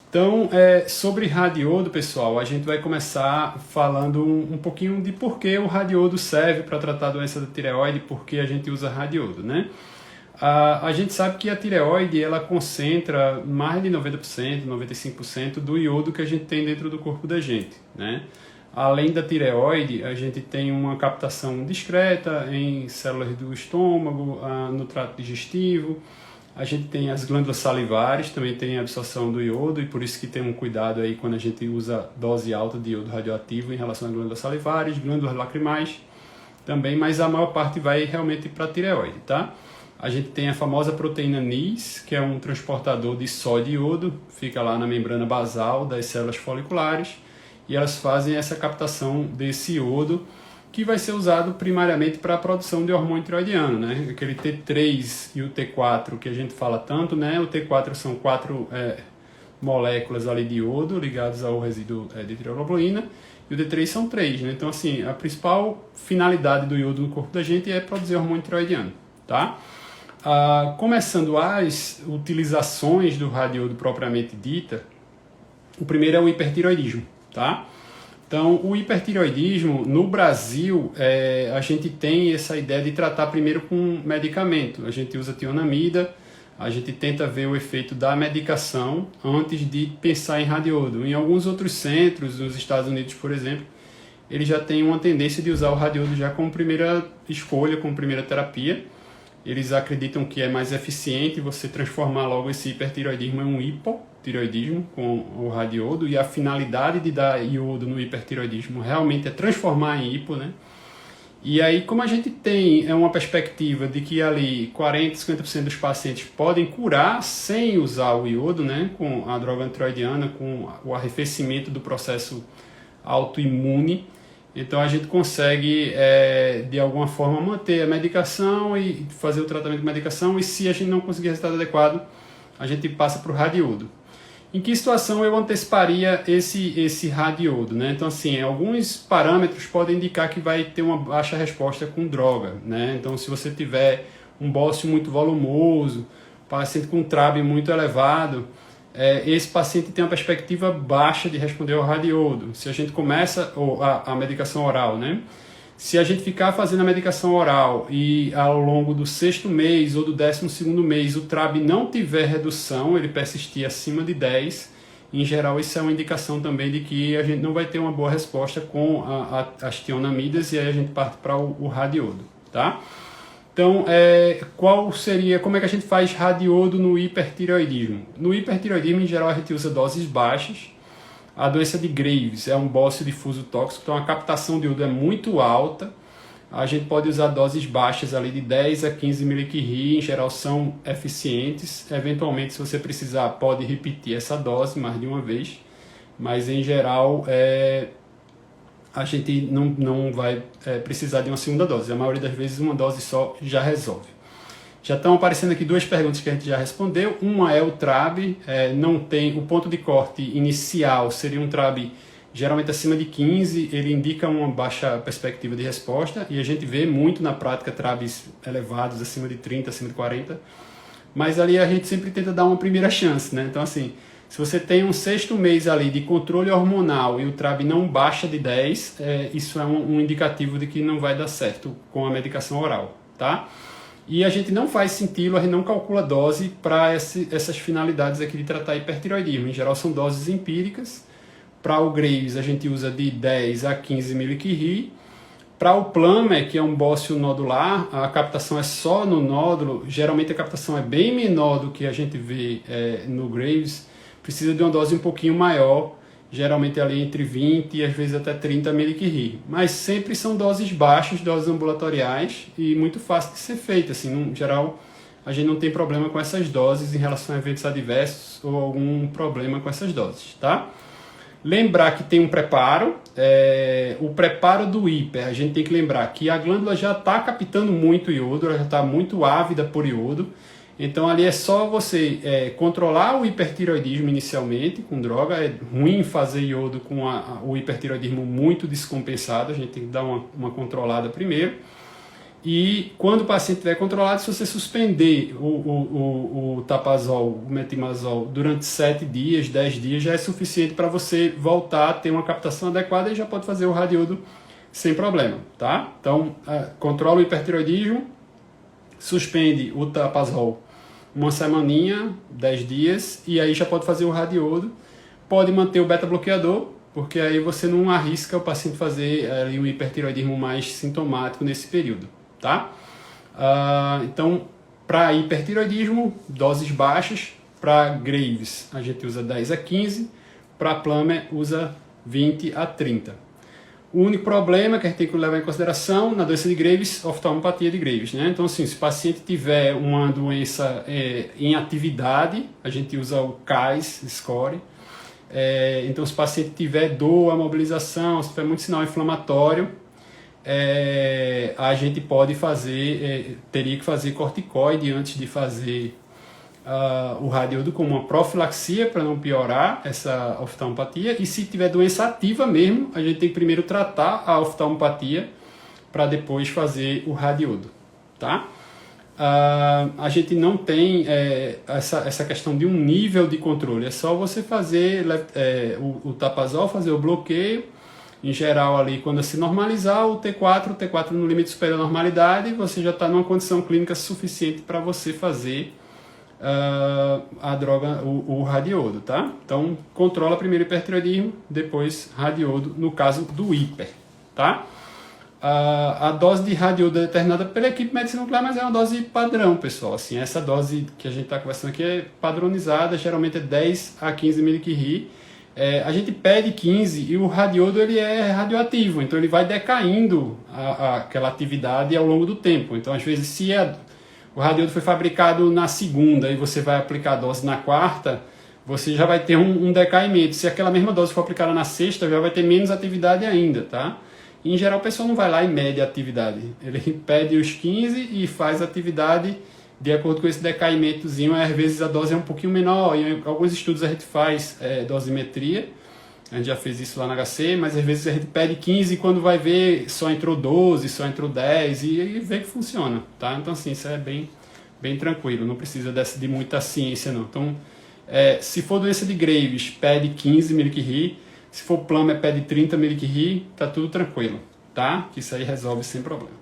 Então, sobre radiodo, pessoal, a gente vai começar falando um pouquinho de por que o radiodo serve para tratar a doença da tireoide, por que a gente usa radiodo, né? A gente sabe que a tireoide, ela concentra mais de 90%, 95% do iodo que a gente tem dentro do corpo da gente, né? Além da tireoide, a gente tem uma captação discreta em células do estômago, no trato digestivo. A gente tem as glândulas salivares, também tem a absorção do iodo, e por isso que tem um cuidado aí quando a gente usa dose alta de iodo radioativo em relação às glândulas salivares, glândulas lacrimais também, mas a maior parte vai realmente para a tireoide, tá? A gente tem a famosa proteína NIS, que é um transportador de só de iodo, fica lá na membrana basal das células foliculares, e elas fazem essa captação desse iodo, que vai ser usado primariamente para a produção de hormônio tireoidiano, né? Aquele T3 e o T4 que a gente fala tanto, né? O T4 são 4 moléculas ali de iodo ligadas ao resíduo de tireoglobulina, e o T3 são 3, né? Então, assim, a principal finalidade do iodo no corpo da gente é produzir hormônio tireoidiano, tá? Começando as utilizações do radiodo propriamente dita, o primeiro é o hipertireoidismo, tá? Então, o hipertireoidismo, no Brasil, a gente tem essa ideia de tratar primeiro com medicamento. A gente usa tionamida, a gente tenta ver o efeito da medicação antes de pensar em radiodo. Em alguns outros centros, nos Estados Unidos, por exemplo, eles já têm uma tendência de usar o radiodo já como primeira escolha, como primeira terapia. Eles acreditam que é mais eficiente você transformar logo esse hipertireoidismo em um hipotireoidismo com o radiodo, e a finalidade de dar iodo no hipertireoidismo realmente é transformar em hipo, né? E aí, como a gente tem uma perspectiva de que ali 40%, 50% dos pacientes podem curar sem usar o iodo, né, com a droga antireoidiana, com o arrefecimento do processo autoimune, então a gente consegue, de alguma forma, manter a medicação e fazer o tratamento de medicação, e se a gente não conseguir resultado adequado, a gente passa para o radiodo. Em que situação eu anteciparia esse radiodo, né? Então, assim, alguns parâmetros podem indicar que vai ter uma baixa resposta com droga, né? Então, se você tiver um bócio muito volumoso, paciente com TRAB muito elevado, esse paciente tem uma perspectiva baixa de responder ao radiodo. Se a gente começa a medicação oral, né? Se a gente ficar fazendo a medicação oral e ao longo do 6º mês ou do 12º mês o TRAB não tiver redução, ele persistir acima de 10, em geral isso é uma indicação também de que a gente não vai ter uma boa resposta com as tionamidas, e aí a gente parte para o radiodo, tá? Então, como é que a gente faz radiodo no hipertireoidismo? No hipertireoidismo, em geral, a gente usa doses baixas. A doença de Graves é um bócio difuso tóxico, então a captação de iodo é muito alta. A gente pode usar doses baixas ali de 10 a 15 mCi, em geral são eficientes. Eventualmente, se você precisar, pode repetir essa dose mais de uma vez, mas em geral a gente não vai precisar de uma segunda dose. A maioria das vezes uma dose só já resolve. Já estão aparecendo aqui duas perguntas que a gente já respondeu. Uma é o TRAB, não tem o ponto de corte inicial, seria um TRAB geralmente acima de 15, ele indica uma baixa perspectiva de resposta, e a gente vê muito na prática TRABs elevados, acima de 30, acima de 40, mas ali a gente sempre tenta dar uma primeira chance, né? Então, assim, se você tem um 6º mês ali de controle hormonal e o TRAB não baixa de 10, isso é um indicativo de que não vai dar certo com a medicação oral, tá? E a gente não faz cintilo, a gente não calcula dose para essas finalidades aqui de tratar hipertireoidismo. Em geral são doses empíricas. Para o Graves a gente usa de 10 a 15 mCi. Para o Plummer, que é um bócio nodular, a captação é só no nódulo. Geralmente a captação é bem menor do que a gente vê no Graves. Precisa de uma dose um pouquinho maior, geralmente ali entre 20 e às vezes até 30 mCi. Mas sempre são doses baixas, doses ambulatoriais, e muito fácil de ser feita. Assim, no geral, a gente não tem problema com essas doses em relação a eventos adversos ou algum problema com essas doses, tá? Lembrar que tem um preparo, o preparo do hiper, a gente tem que lembrar que a glândula já está captando muito iodo, ela já está muito ávida por iodo. Então ali é só você controlar o hipertireoidismo inicialmente com droga. É ruim fazer iodo com o hipertireoidismo muito descompensado, a gente tem que dar uma controlada primeiro. E quando o paciente estiver controlado, se você suspender o tapazol, o metimazol, durante 7 dias, 10 dias, já é suficiente para você voltar a ter uma captação adequada e já pode fazer o radiodo sem problema, tá? Então, controla o hipertireoidismo, suspende o tapazol uma semaninha, 10 dias, e aí já pode fazer o radiodo. Pode manter o beta-bloqueador, porque aí você não arrisca o paciente fazer ali um hipertireoidismo mais sintomático nesse período, tá? Então, para hipertireoidismo, doses baixas. Para Graves, a gente usa 10 a 15. Para Plummer, usa 20 a 30. O único problema que a gente tem que levar em consideração na doença de Graves, oftalmopatia de Graves, né? Então, assim, se o paciente tiver uma doença em atividade, a gente usa o CAIS score. Então, se o paciente tiver dor, mobilização, se tiver muito sinal inflamatório, a gente pode fazer, teria que fazer corticoide antes de fazer o radiodo como uma profilaxia para não piorar essa oftalmopatia. E se tiver doença ativa mesmo, a gente tem que primeiro tratar a oftalmopatia para depois fazer o radiodo, tá? A gente não tem essa questão de um nível de controle, é só você fazer o tapazol, fazer o bloqueio. Em geral, ali, quando se normalizar o T4 no limite superior à normalidade, você já está numa condição clínica suficiente para você fazer a droga, o radiodo, tá? Então, controla primeiro o hipertireoidismo, depois radiodo, no caso do hiper, tá? A dose de radiodo é determinada pela equipe de medicina nuclear, mas é uma dose padrão, pessoal. Assim, essa dose que a gente está conversando aqui é padronizada, geralmente é 10 a 15 mg/Ri. A gente pede 15 e o radiodo ele é radioativo, então ele vai decaindo aquela atividade ao longo do tempo. Então, às vezes, se o radiodo foi fabricado na segunda e você vai aplicar a dose na quarta, você já vai ter um decaimento. Se aquela mesma dose for aplicada na sexta, já vai ter menos atividade ainda, tá? E, em geral, o pessoal não vai lá e mede a atividade. Ele pede os 15 e faz a atividade de acordo com esse decaimentozinho. Às vezes a dose é um pouquinho menor. Em alguns estudos a gente faz dosimetria. A gente já fez isso lá na HC, mas às vezes a gente pede 15 e quando vai ver só entrou 12, só entrou 10 e vê que funciona, tá? Então, assim, isso é bem tranquilo, não precisa de muita ciência, não. Então, se for doença de Graves, pede 15 mg/Ri. Se for Plummer, pede 30 mg/Ri, tá tudo tranquilo, tá? Que isso aí resolve sem problema.